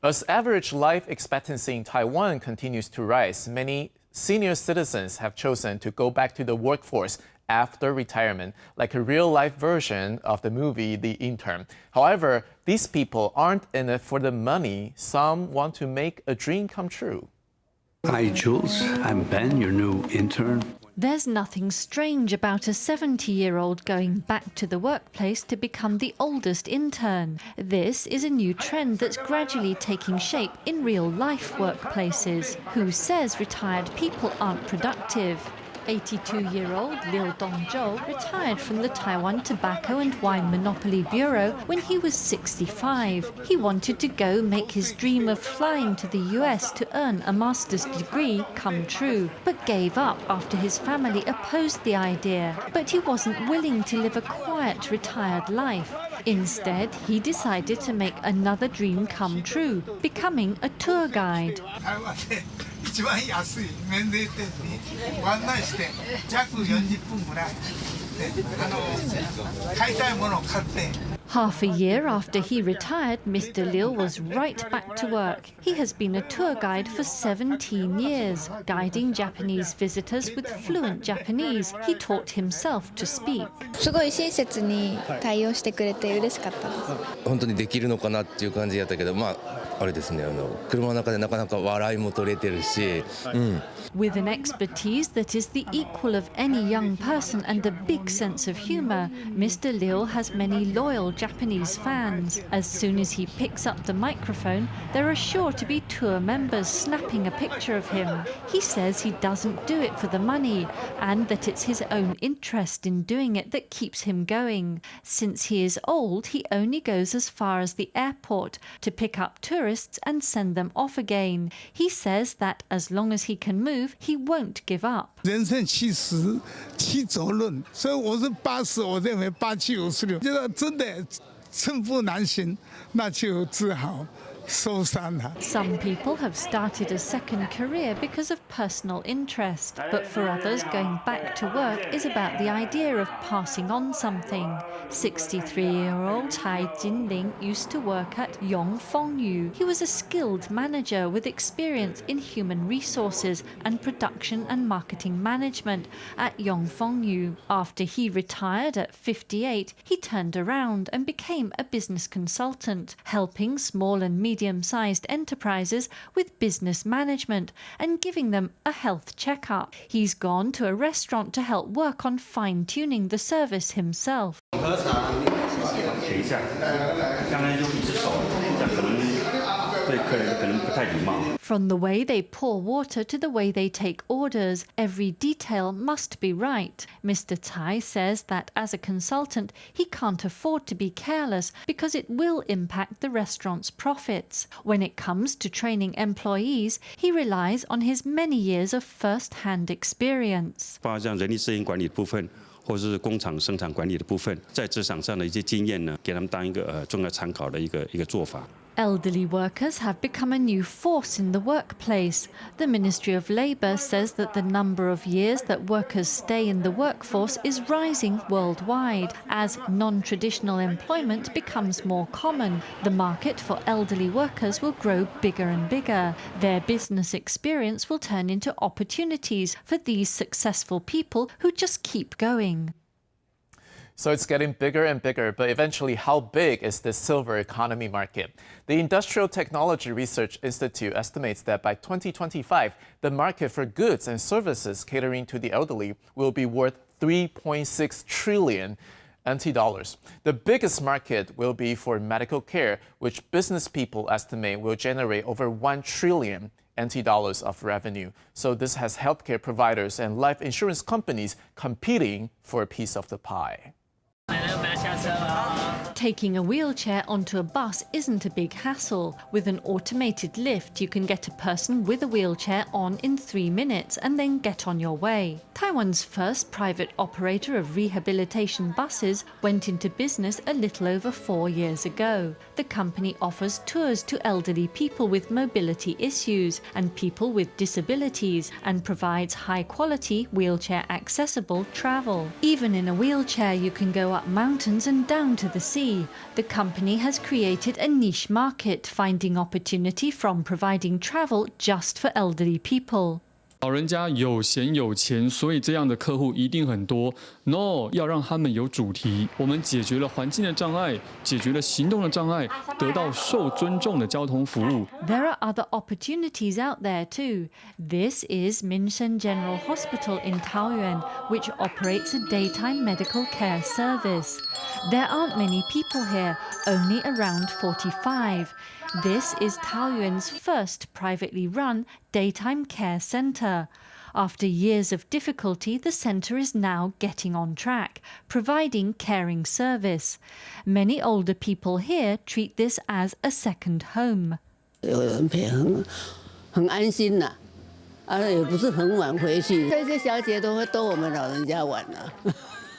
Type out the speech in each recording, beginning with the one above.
As average life expectancy in Taiwan continues to rise, many senior citizens have chosen to go back to the workforce after retirement, like a real-life version of the movie The Intern. However, these people aren't in it for the money. Some want to make a dream come true. Hi, Jules. I'm Ben, your new intern. There's nothing strange about a 70-year-old going back to the workplace to become the oldest intern. This is a new trend that's gradually taking shape in real-life workplaces. Who says retired people aren't productive? 82-year-old Liu Dongzhou retired from the Taiwan Tobacco and Wine Monopoly Bureau when he was 65. He wanted to go make his dream of flying to the US to earn a master's degree come true, but gave up after his family opposed the idea. But he wasn't willing to live a quiet, retired life. Instead, he decided to make another dream come true, becoming a tour guide. 一番安い免税店にご案内して約40分ぐらい買いたいものを買って Half a year after he retired, Mr. Liu was right back to work. He has been a tour guide for 17 years, guiding Japanese visitors with fluent Japanese. He taught himself to speak. すごい親切に対応してくれて嬉しかったです。本当にできるのかなっていう感じやったけど、あれですね、車の中でなかなか笑いも取れてるし、With an expertise that is the equal of any young person and a big sense of humor, Mr. Liu has many loyal Japanese fans. As soon as he picks up the microphone, there are sure to be tour members snapping a picture of him. He says he doesn't do it for the money and that it's his own interest in doing it that keeps him going. Since he is old, he only goes as far as the airport to pick up tourists and send them off again. He says that as long as he can move, he won't give up. 人生70七轴论，所以我是80，我认为8756，觉得真的寸步难行，那就只好收山了。 Some people have started a second career because of personal interest, but for others, going back to work is about the idea of passing on something. 63-year-old Cai Jinling used to work at EthanLiu. He was a skilled manager with experience in human resources and production and marketing management at EthanLiu. After he retired at 58, he turned around and became a business consultant, helping small and medium-sized enterprises with business management and giving them a health checkup. He's gone to a restaurant to help work on fine-tuning the service himself. 学一下，刚刚用一只手，这样可能对客人可能不太礼貌。 From the way they pour water to the way they take orders, every detail must be right. Mr. Tsai says that as a consultant, he can't afford to be careless because it will impact the restaurant's profits. When it comes to training employees, he relies on his many years of first-hand experience. 包括像人力资源管理的部分，或是工厂生产管理的部分，在职场上的一些经验呢，给他们当一个重要参考的一个做法。 Elderly workers have become a new force in the workplace. The Ministry of Labour says that the number of years that workers stay in the workforce is rising worldwide. As non-traditional employment becomes more common, the market for elderly workers will grow bigger and bigger. Their business experience will turn into opportunities for these successful people who just keep going. So it's getting bigger and bigger, but eventually how big is this silver economy market? The Industrial Technology Research Institute estimates that by 2025, the market for goods and services catering to the elderly will be worth 3.6 trillion NT dollars. The biggest market will be for medical care, which business people estimate will generate over 1 trillion NT dollars of revenue. So this has healthcare providers and life insurance companies competing for a piece of the pie. Taking a wheelchair onto a bus isn't a big hassle. With an automated lift, you can get a person with a wheelchair on in 3 minutes and then get on your way. Taiwan's first private operator of rehabilitation buses went into business a little over 4 years ago. The company offers tours to elderly people with mobility issues and people with disabilities and provides high-quality, wheelchair-accessible travel. Even in a wheelchair, you can go up mountains mountains and down to the sea, the company has created a niche market, finding opportunity from providing travel just for elderly people. 老人家有闲有钱，所以这样的客户一定很多。No， 要让他们有主题。我们解决了环境的障碍，解决了行动的障碍，得到受尊重的交通服务。There are other opportunities out there too. This is Minsheng General Hospital in Taoyuan, which operates a daytime medical care service. There aren't many people here, only around 45. This is Taoyuan's first privately run daytime care centre. After years of difficulty, the centre is now getting on track, providing caring service. Many older people here treat this as a second home. 有人陪很安心呐，也不是很晚回去。这些小姐都会逗我们老人家玩呐。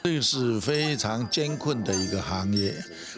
这是非常艰困的一个行业，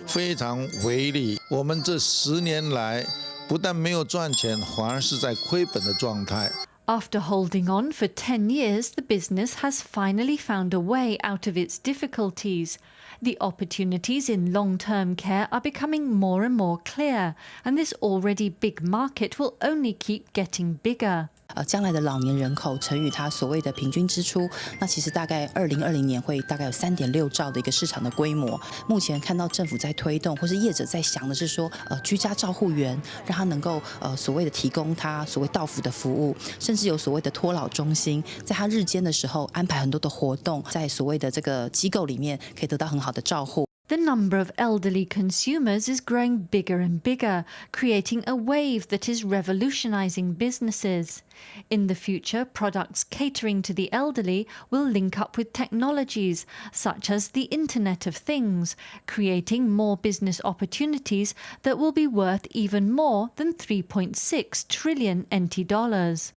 非常微利。我们这10年来不但没有赚钱，反而是在亏本的状态。After holding on for 10 years, the business has finally found a way out of its difficulties. The opportunities in long-term care are becoming more and more clear, and this already big market will only keep getting bigger. 将来的老年人口乘以它所谓的平均支出，那其实大概2020年会大概有3.6兆的一个市场的规模。目前看到政府在推动，或是业者在想的是说，居家照护员让他能够所谓的提供他所谓到府的服务，甚至有所谓的托老中心，在他日间的时候安排很多的活动，在所谓的这个机构里面可以得到很好的照护。The number of elderly consumers is growing bigger and bigger, creating a wave that is revolutionizing businesses. In the future, products catering to the elderly will link up with technologies such as the Internet of Things, creating more business opportunities that will be worth even more than 3.6 trillion NT dollars.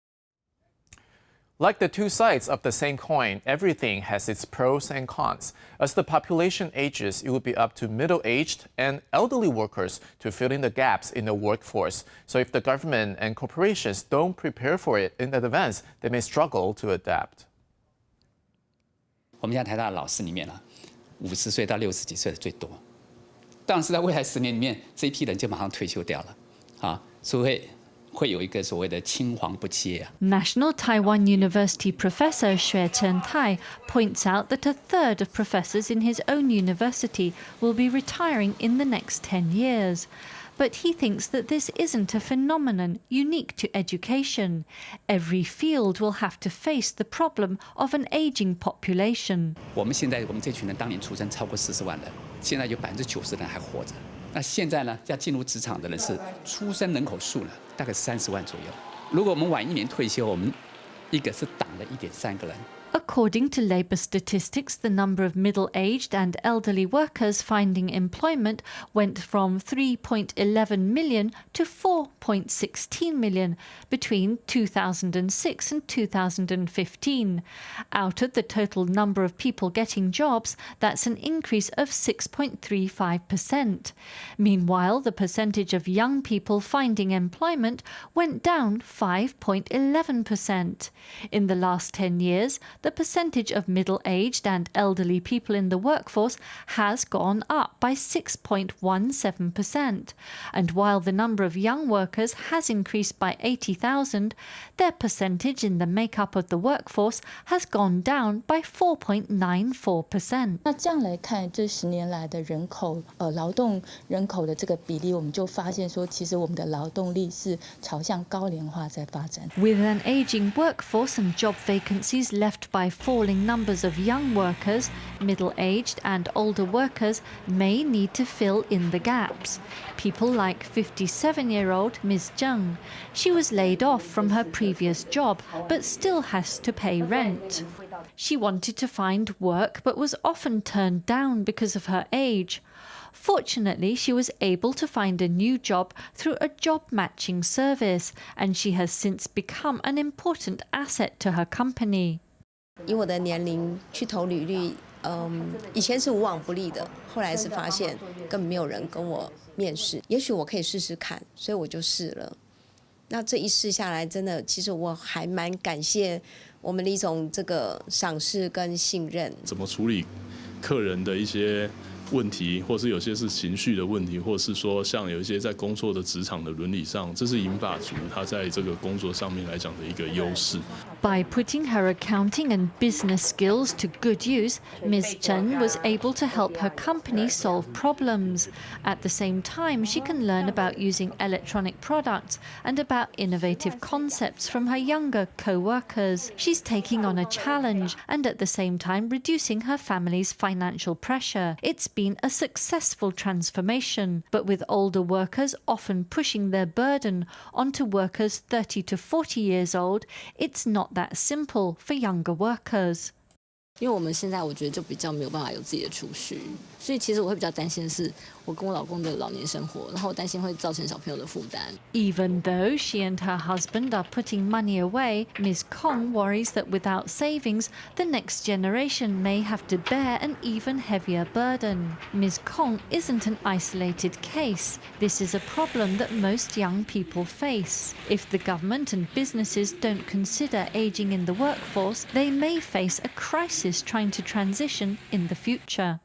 Like the two sides of the same coin, everything has its pros and cons. As the population ages, it will be up to middle-aged and elderly workers to fill in the gaps in the workforce. So if the government and corporations don't prepare for it in advance, they may struggle to adapt. 我们现在台大的老师里面啊，50岁到60几岁的最多，但是在未来10年里面，这一批人就馬上退休掉了，啊，所以會有一個所謂的青黃不接啊。National Taiwan University professor Xue Chen-tai points out that a third of professors in his own university will be retiring in the next 10 years. But he thinks that this isn't a phenomenon unique to education. Every field will have to face the problem of an aging population. 我们这群人当年出生超过40万人，现在有90%的人还活着。那现在呢，要进入职场的人是出生人口数呢，大概30万左右。如果我们晚1年退休，我们一个是挡了1.3个人。According to labour statistics, the number of middle-aged and elderly workers finding employment went from 3.11 million to 4.16 million between 2006 and 2015. Out of the total number of people getting jobs, that's an increase of 6.35%. Meanwhile, the percentage of young people finding employment went down 5.11%. In the last 10 years, the percentage of middle-aged and elderly people in the workforce has gone up by 6.17%. And while the number of young workers has increased by 80,000, their percentage in the makeup of the workforce has gone down by 4.94%. 那这样来看，这10年来的人口，劳动人口的这个比例，我们就发现说，其实我们的劳动力是朝向高龄化在发展。With an aging workforce and job vacancies left by falling numbers of young workers, middle-aged and older workers may need to fill in the gaps. People like 57-year-old Ms. Zheng. She was laid off from her previous job, but still has to pay rent. She wanted to find work, but was often turned down because of her age. Fortunately, she was able to find a new job through a job matching service, and she has since become an important asset to her company. 以我的年龄去投履历，以前是无往不利的，后来是发现根本没有人跟我面试，也许我可以试试看，所以我就试了。那这一试下来，真的，其实我还蛮感谢我们的一种这个赏识跟信任。怎么处理客人的一些问题，或是有些是情绪的问题，或是说像有一些在工作的职场的伦理上，这是银发族他在这个工作上面来讲的一个优势。By putting her accounting and business skills to good use, Ms. Chen was able to help her company solve problems. At the same time, she can learn about using electronic products and about innovative concepts from her younger co-workers. She's taking on a challenge and at the same time reducing her family's financial pressure. It's been a successful transformation, but with older workers often pushing their burden onto workers 30 to 40 years old, it's not that simple for younger workers. 因为我们现在我觉得就比较没有办法有自己的储蓄，所以其实我会比较担心的是我跟我老公的老年生活，然后我担心会造成小朋友的负担。Even though she and her husband are putting money away, Ms. Kong worries that without savings, the next generation may have to bear an even heavier burden. Ms. Kong isn't an isolated case. This is a problem that most young people face. If the government and businesses don't consider aging in the workforce, they may face a crisis trying to transition in the future.